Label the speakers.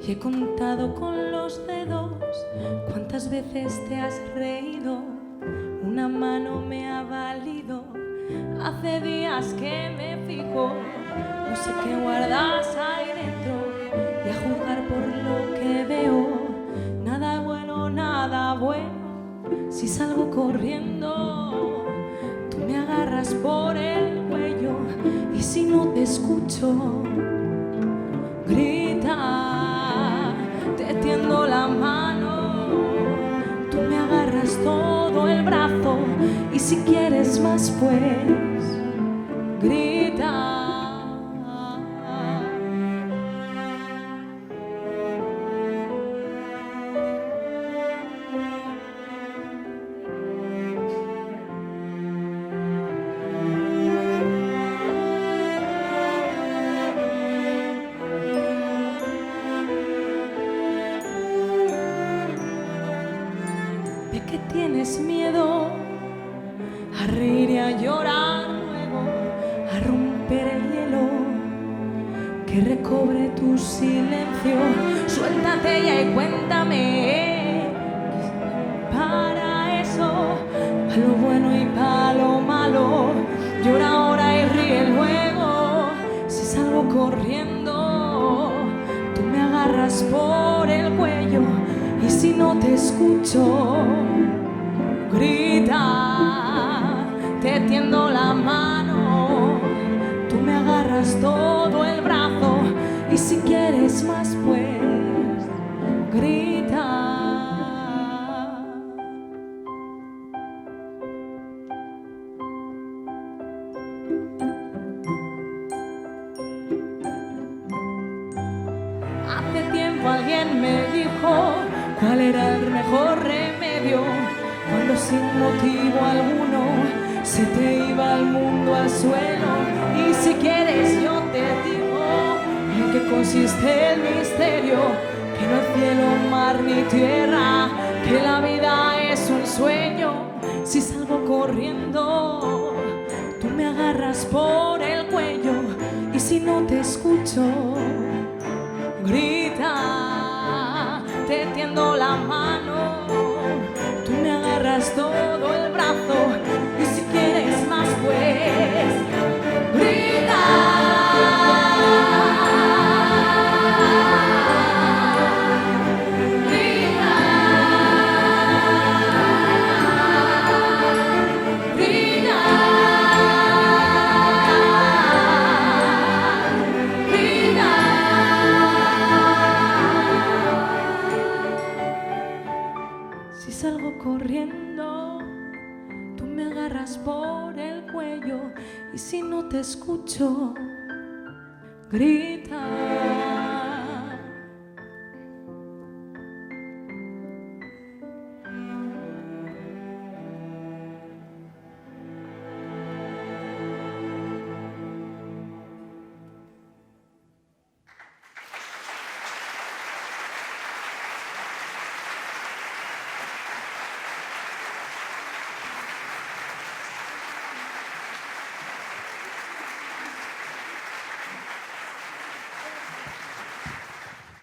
Speaker 1: y he contado con los dedos cuántas veces te has reído. Una mano me ha valido, hace días que me fijo, no sé qué guardas ahí dentro, y a juzgar por lo que veo, nada bueno, si salgo corriendo, tú me agarras por el cuello, y si no te escucho, grita, te tiendo la mano, tú me agarras todo el brazo, y si quieres más pues, grita. ¿De qué tienes miedo? A reír y a llorar luego, a romper el hielo que recobre tu silencio. Suéltate ya y cuéntame, para eso, pa' lo bueno y pa' lo malo. Llora ahora y ríe luego. Si salgo corriendo, tú me agarras por el cuello, y si no te escucho, grita, te tiendo la mano, tú me agarras todo el brazo, y si quieres más pues, grita. Hace tiempo alguien me dijo cuál era el mejor remedio cuando sin motivo alguno se te iba el mundo al suelo. Y si quieres yo te digo en qué consiste el misterio, que no hay cielo, mar ni tierra, que la vida es un sueño. Si salgo corriendo, tú me agarras por el cuello, y si no te escucho, grita, te tiendo la mano, tú me agarras todo el brazo, y si quieres más pues, grita. Si salgo corriendo, tú me agarras por el cuello, y si no te escucho, grita.